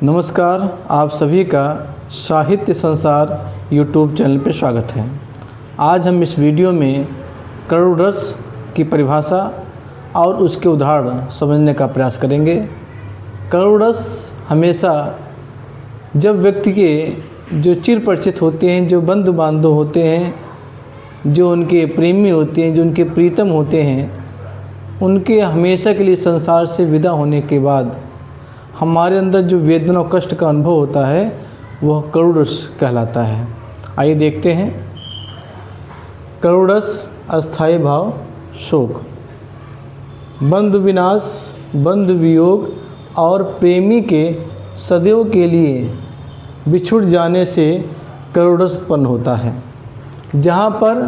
नमस्कार, आप सभी का साहित्य संसार यूट्यूब चैनल पर स्वागत है। आज हम इस वीडियो में करुण रस की परिभाषा और उसके उदाहरण समझने का प्रयास करेंगे। करुण रस हमेशा जब व्यक्ति के जो चिर परिचित होते हैं, जो बंधु बांधव होते हैं, जो उनके प्रेमी होते हैं, जो उनके प्रीतम होते हैं, उनके हमेशा के लिए संसार से विदा होने के बाद हमारे अंदर जो वेदना और कष्ट का अनुभव होता है वह करुण रस कहलाता है। आइए देखते हैं। करुण रस अस्थायी भाव शोक, बंधु विनाश, बंधु वियोग और प्रेमी के सदैव के लिए बिछुड़ जाने से करुण रस उत्पन्न होता है। जहाँ पर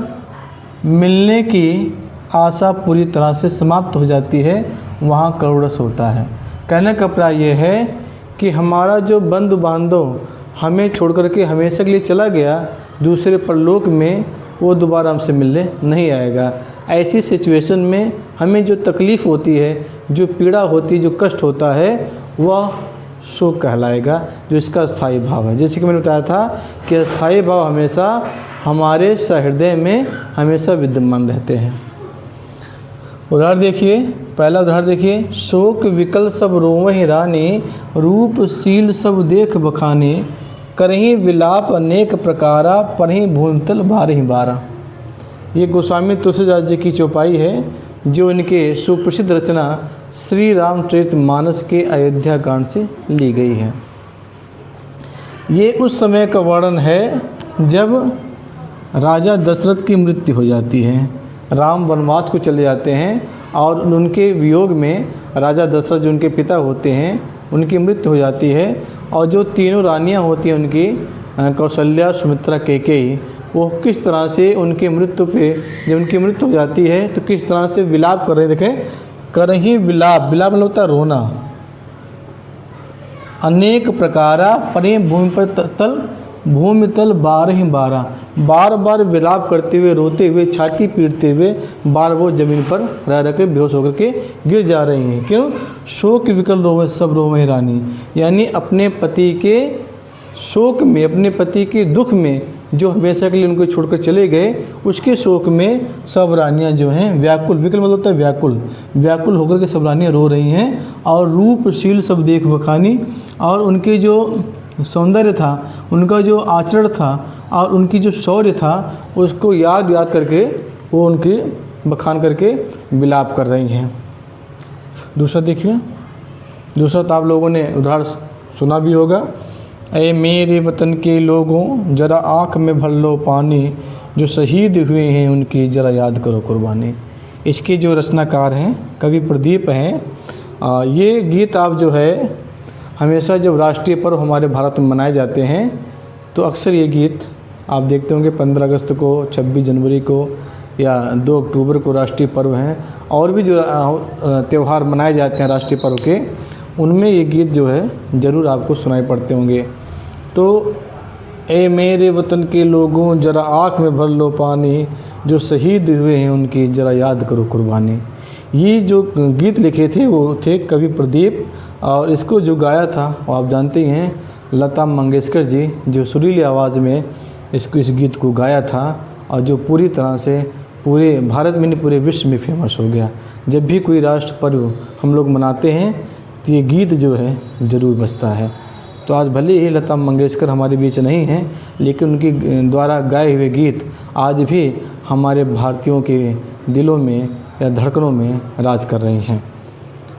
मिलने की आशा पूरी तरह से समाप्त हो जाती है वहाँ करुण रस होता है। कहने का प्राय यह है कि हमारा जो बंधु बांधव हमें छोड़ कर के हमेशा के लिए चला गया दूसरे परलोक में, वो दोबारा हमसे मिलने नहीं आएगा। ऐसी सिचुएशन में हमें जो तकलीफ़ होती है, जो पीड़ा होती है, जो कष्ट होता है, वह शोक कहलाएगा, जो इसका स्थायी भाव है। जैसे कि मैंने बताया था कि स्थायी भाव हमेशा हमारे सहृदय में हमेशा विद्यमान रहते हैं। उदाहरण देखिए, पहला उदाहरण देखिए। शोक विकल सब रोवहि रानी, रूप शील सब देख बखाने, करही विलाप अनेक प्रकारा, परही भूमितल बारही बारा। ये गोस्वामी तुलसीदास जी की चौपाई है, जो इनके सुप्रसिद्ध रचना श्री रामचरितमानस के अयोध्या कांड से ली गई है। ये उस समय का वर्णन है जब राजा दशरथ की मृत्यु हो जाती है। राम वनवास को चले जाते हैं और उनके वियोग में राजा दशरथ जो उनके पिता होते हैं उनकी मृत्यु हो जाती है। और जो तीनों रानियां होती हैं उनकी, कौशल्या, सुमित्रा, कैकेयी, वो किस तरह से उनकी मृत्यु पे, जब उनकी मृत्यु हो जाती है तो किस तरह से विलाप कर रहे हैं। देखें, करही विलाप, विलाप मतलब होता है रोना। अनेक प्रकारा परे भूमि पर भूमि तल बारही बारा, बार बार विलाप करते हुए, रोते हुए, छाती पीटते हुए बार वो जमीन पर रह के बेहोश होकर के गिर जा रही हैं। क्यों? शोक विकल रोवे सब रोवे रानी, यानी अपने पति के शोक में, अपने पति के दुख में, जो हमेशा के लिए उनको छोड़कर चले गए, उसके शोक में सब रानियां जो हैं व्याकुल, विकल मतलब होता है व्याकुल, व्याकुल होकर के सब रानियां रो रही हैं। और रूप शील सब देख बखानी, और उनके जो सौंदर्य था, उनका जो आचरण था और उनकी जो शौर्य था, उसको याद करके वो उनकी बखान करके विलाप कर रही हैं। दूसरा देखिए, दूसरा तो आप लोगों ने उदाहरण सुना भी होगा। ऐ मेरे वतन के लोगों जरा आँख में भर लो पानी, जो शहीद हुए हैं उनकी जरा याद करो कुर्बानी। इसके जो रचनाकार हैं कवि प्रदीप हैं। ये गीत आप जो है हमेशा जब राष्ट्रीय पर्व हमारे भारत में मनाए जाते हैं तो अक्सर ये गीत आप देखते होंगे 15 अगस्त को, 26 जनवरी को या 2 अक्टूबर को राष्ट्रीय पर्व हैं, और भी जो त्यौहार मनाए जाते हैं राष्ट्रीय पर्व के, उनमें ये गीत जो है ज़रूर आपको सुनाई पड़ते होंगे। तो ए मेरे वतन के लोगों जरा आँख में भर लो पानी, जो शहीद हुए हैं उनकी जरा याद करो कुर्बानी। ये जो गीत लिखे थे वो थे कवि प्रदीप, और इसको जो गाया था वो आप जानते ही हैं लता मंगेशकर जी, जो सुरीली आवाज़ में इस गीत को गाया था, और जो पूरी तरह से पूरे भारत में नहीं पूरे विश्व में फेमस हो गया। जब भी कोई राष्ट्र पर्व हम लोग मनाते हैं तो ये गीत जो है ज़रूर बजता है। तो आज भले ही लता मंगेशकर हमारे बीच नहीं हैं, लेकिन उनकी द्वारा गाए हुए गीत आज भी हमारे भारतीयों के दिलों में या धड़कनों में राज कर रही हैं।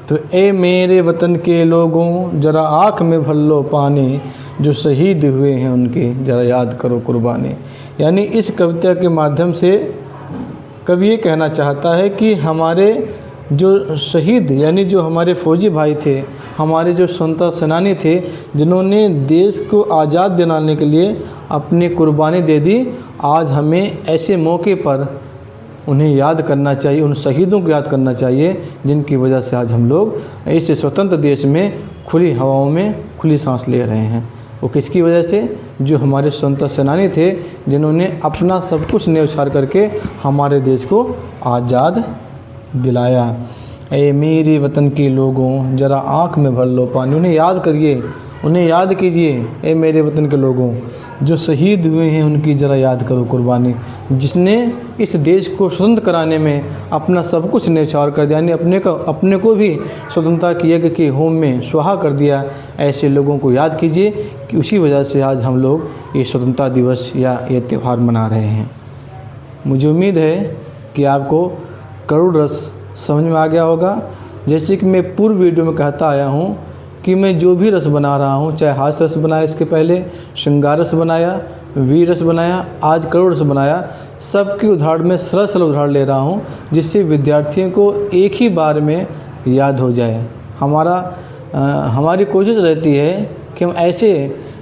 तो ए मेरे वतन के लोगों जरा आँख में भर लो पानी, जो शहीद हुए हैं उनके जरा याद करो कुर्बानी। यानी इस कविता के माध्यम से कवि ये कहना चाहता है कि हमारे जो शहीद, यानी जो हमारे फौजी भाई थे, हमारे जो स्वतंत्रता सेनानी थे, जिन्होंने देश को आज़ाद दिलाने के लिए अपनी कुर्बानी दे दी, आज हमें ऐसे मौके पर उन्हें याद करना चाहिए, उन शहीदों को याद करना चाहिए जिनकी वजह से आज हम लोग इस स्वतंत्र देश में खुली हवाओं में खुली सांस ले रहे हैं। वो किसकी वजह से? जो हमारे स्वतंत्रता सेनानी थे, जिन्होंने अपना सब कुछ न्यौछावर करके हमारे देश को आज़ाद दिलाया। ए मेरे वतन के लोगों जरा आँख में भर लो पानी, उन्हें याद करिए उन्हें याद कीजिए, ए मेरे वतन के लोगों, जो शहीद हुए हैं उनकी ज़रा याद करो कुर्बानी, जिसने इस देश को स्वतंत्र कराने में अपना सब कुछ न्यौछावर कर दिया, यानी अपने को भी स्वतंत्रता की यज्ञ के होम में स्वाहा कर दिया। ऐसे लोगों को याद कीजिए कि उसी वजह से आज हम लोग ये स्वतंत्रता दिवस या ये त्यौहार मना रहे हैं। मुझे उम्मीद है कि आपको करुण रस समझ में आ गया होगा। जैसे कि मैं पूर्व वीडियो में कहता आया हूँ कि मैं जो भी रस बना रहा हूँ, चाहे हास्य रस बनाया, इसके पहले श्रृंगार रस बनाया, वीर रस बनाया, आज करुण रस बनाया, सबकी उदाहरण में सरल सरल उदाहरण ले रहा हूँ, जिससे विद्यार्थियों को एक ही बार में याद हो जाए। हमारी कोशिश रहती है कि हम ऐसे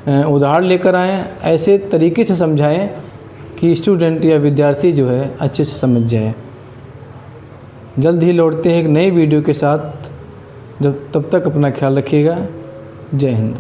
उदाहरण लेकर आएँ, ऐसे तरीके से समझाएँ कि स्टूडेंट या विद्यार्थी जो है अच्छे से समझ जाए। जल्द ही लौटते हैं एक नई वीडियो के साथ। तब तक अपना ख्याल रखिएगा। जय हिंद।